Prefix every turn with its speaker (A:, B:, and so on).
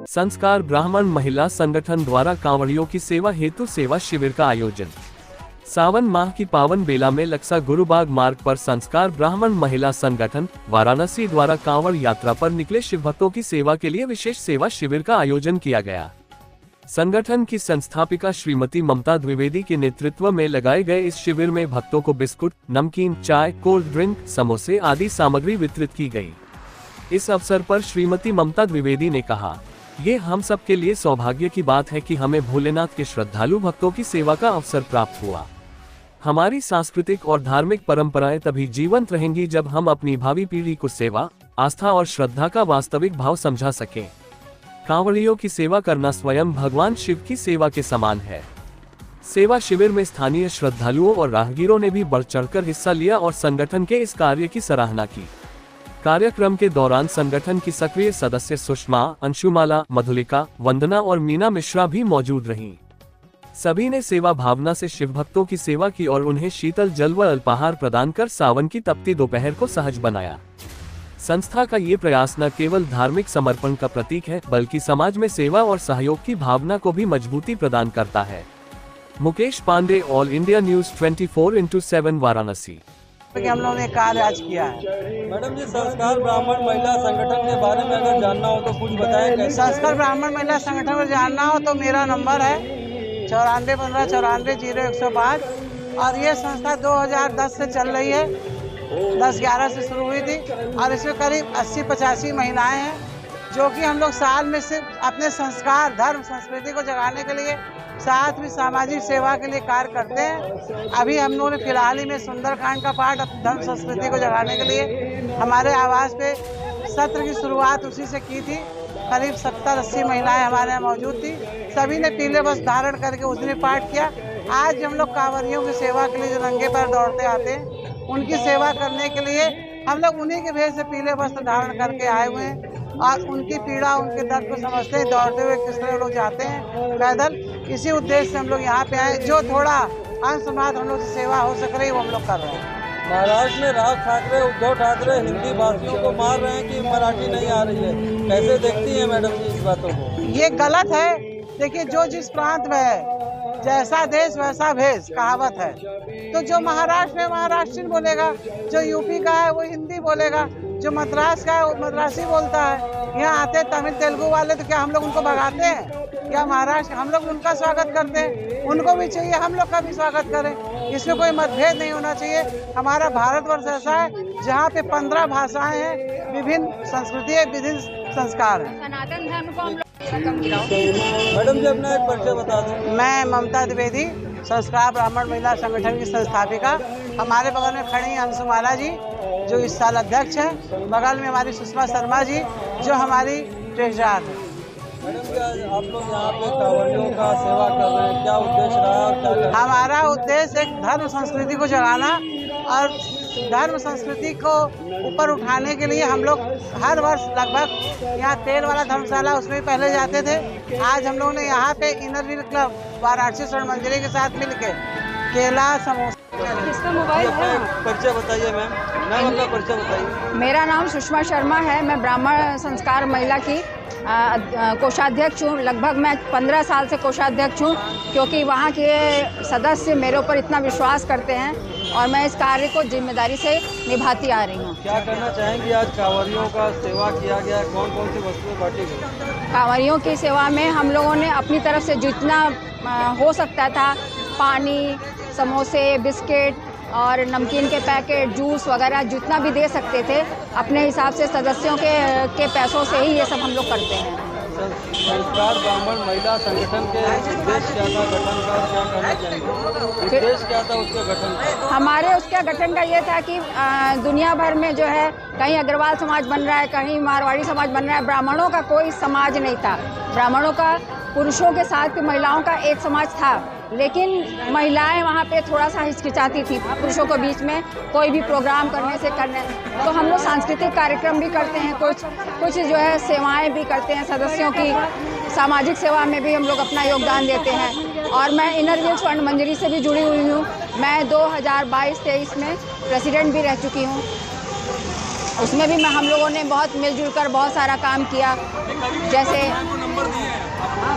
A: संस्कार ब्राह्मण महिला संगठन द्वारा कांवड़ियों की सेवा हेतु सेवा शिविर का आयोजन। सावन माह की पावन बेला में लक्सा गुरुबाग मार्ग पर संस्कार ब्राह्मण महिला संगठन वाराणसी द्वारा कांवड़ यात्रा पर निकले शिव भक्तों की सेवा के लिए विशेष सेवा शिविर का आयोजन किया गया। संगठन की संस्थापिका श्रीमती ममता द्विवेदी के नेतृत्व में लगाए गए इस शिविर में भक्तों को बिस्कुट, नमकीन, चाय, कोल्ड ड्रिंक, समोसे आदि सामग्री वितरित की गई। इस अवसर पर श्रीमती ममता द्विवेदी ने कहा, ये हम सब के लिए सौभाग्य की बात है कि हमें भोलेनाथ के श्रद्धालु भक्तों की सेवा का अवसर प्राप्त हुआ। हमारी सांस्कृतिक और धार्मिक परंपराएं तभी जीवंत रहेंगी जब हम अपनी भावी पीढ़ी को सेवा, आस्था और श्रद्धा का वास्तविक भाव समझा सकें। कांवड़ियों की सेवा करना स्वयं भगवान शिव की सेवा के समान है। सेवा शिविर में स्थानीय श्रद्धालुओं और राहगीरों ने भी बढ़ चढ़कर हिस्सा लिया और संगठन के इस कार्य की सराहना की। कार्यक्रम के दौरान संगठन की सक्रिय सदस्य सुषमा, अंशुमाला, मधुलिका, वंदना और मीना मिश्रा भी मौजूद रहीं। सभी ने सेवा भावना से शिव भक्तों की सेवा की और उन्हें शीतल जल व अल्पाहार प्रदान कर सावन की तपती दोपहर को सहज बनाया। संस्था का ये प्रयास न केवल धार्मिक समर्पण का प्रतीक है, बल्कि समाज में सेवा और सहयोग की भावना को भी मजबूती प्रदान करता है। Mukesh Pandey, all India news 24/7 Varanasi.
B: हम लोगों ने कार्य आज किया है।
C: मैडम जी, संस्कार ब्राह्मण महिला संगठन के बारे में अगर जानना हो तो कुछ बताएं।
B: संस्कार ब्राह्मण महिला संगठन को जानना हो तो मेरा नंबर है 9415 94 0105 और ये संस्था 2010 से चल रही है। 10-11 से शुरू हुई थी और इसमें करीब 80-85 महिलाएं हैं, जो कि हम लोग साल में सिर्फ अपने संस्कार, धर्म, संस्कृति को जगाने के लिए साथ में सामाजिक सेवा के लिए कार्य करते हैं। अभी हम लोगों ने फिलहाल ही में सुंदरकांड का पाठ धर्म संस्कृति को जगाने के लिए हमारे आवास पे सत्र की शुरुआत उसी से की थी। करीब 70-80 महिलाएं हमारे यहाँ मौजूद थी। सभी ने पीले वस्त्र धारण करके उस दिन पाठ किया। आज हम लोग कांवरियों की सेवा के लिए जो नंगे पैर दौड़ते आते हैं, उनकी सेवा करने के लिए हम लोग उन्हीं के भेष से पीले वस्त्र धारण करके आए हुए हैं और उनकी पीड़ा, उनके दर्द को समझते हैं। दौड़ते हुए किस तरह लोग जाते हैं पैदल, इसी उद्देश्य से हम लोग यहाँ पे आए। जो थोड़ा अंशमात्र हम लोग से सेवा हो सक रही है वो हम लोग कर रहे हैं।
C: महाराष्ट्र में राज ठाकरे, उद्धव ठाकरे हिंदी भाषियों को मार रहे हैं कि मराठी नहीं आ रही है, कैसे देखती है मैडम जी इस बातों को?
B: ये गलत है। देखिए, जो जिस प्रांत में है, जैसा देश वैसा भेष कहावत है। तो जो महाराष्ट्र में महाराष्ट्रीयन बोलेगा, जो यूपी का है वो हिंदी बोलेगा, जो मद्रास का है वो मद्रासी बोलता है। यहाँ आते तमिल तेलुगु वाले, तो क्या हम लोग उनको भगाते हैं? क्या महाराष्ट्र हम लोग उनका स्वागत करते हैं? उनको भी चाहिए हम लोग का भी स्वागत करें। इसमें कोई मतभेद नहीं होना चाहिए। हमारा भारतवर्ष ऐसा है जहाँ पे 15 भाषाएं हैं, विभिन्न संस्कृति है, विभिन्न संस्कार है।
D: सनातन धर्म को हम लोग कम गिराओ।
C: मैडम जी, अपना एक परिचय बता दें।
B: मैं ममता द्विवेदी, संस्कार ब्राह्मण महिला संगठन की संस्थापिका। हमारे बगल में खड़ी अंशुमाला जी, जो इस साल अध्यक्ष है। बगल में हमारी सुषमा शर्मा जी, जो हमारी ट्रेजरर है।
C: मैडम जी, आप लोग यहाँ पे कांवड़ियों का सेवा कर रहे हैं, क्या उद्देश्य रहा और क्या कर रहे हैं?
B: हमारा उद्देश्य एक धर्म संस्कृति को जगाना और धर्म संस्कृति को ऊपर उठाने के लिए हम लोग हर वर्ष लगभग यहाँ तेल वाला धर्मशाला उसमें पहले जाते थे। आज हम लोगों ने यहाँ पे इनर व्हील क्लब वाराणसी स्वर्ण मंजरी के साथ मिलके केला, समोसा।
D: किसका मोबाइल है?
C: परिचय बताइए मैम, अपना परिचय बताइए।
D: मेरा नाम सुषमा शर्मा है। मैं ब्राह्मण संस्कार महिला की कोषाध्यक्ष हूँ। लगभग मैं 15 साल से कोषाध्यक्ष हूँ, क्योंकि वहाँ के सदस्य मेरे ऊपर इतना विश्वास करते हैं और मैं इस कार्य को जिम्मेदारी से निभाती आ रही हूँ।
C: क्या कहना चाहेंगी? आज कांवरियों का सेवा किया गया, कौन कौन सी वस्तुएं बांटी गई?
D: कांवरियों की सेवा में हम लोगों ने अपनी तरफ से जितना हो सकता था, पानी, समोसे, बिस्किट और नमकीन के पैकेट, जूस वगैरह जितना भी दे सकते थे, अपने हिसाब से सदस्यों के पैसों से ही ये सब हम लोग करते हैं।
C: संस्कार ब्राह्मण महिला संगठन के उद्देश्य क्या था गठन का, क्या कहना चाहेंगे? उद्देश्य क्या था उसके गठन का?
D: हमारे उसके गठन का ये था कि दुनिया भर में जो है, कहीं अग्रवाल समाज बन रहा है, कहीं मारवाड़ी समाज बन रहा है, ब्राह्मणों का कोई समाज नहीं था। ब्राह्मणों का पुरुषों के साथ महिलाओं का एक समाज था, लेकिन महिलाएं वहाँ पे थोड़ा सा हिचकिचाती थी पुरुषों के बीच में कोई भी प्रोग्राम करने से करने। तो हम लोग सांस्कृतिक कार्यक्रम भी करते हैं, कुछ जो है सेवाएं भी करते हैं। सदस्यों की सामाजिक सेवा में भी हम लोग अपना योगदान देते हैं। और मैं इनर व्हील स्वर्ण मंजरी से भी जुड़ी हुई हूँ। मैं 2022-23 में प्रेसिडेंट भी रह चुकी हूँ। उसमें भी हम लोगों ने बहुत मिलजुल कर बहुत सारा काम किया। जैसे
C: नंबर दिए हैं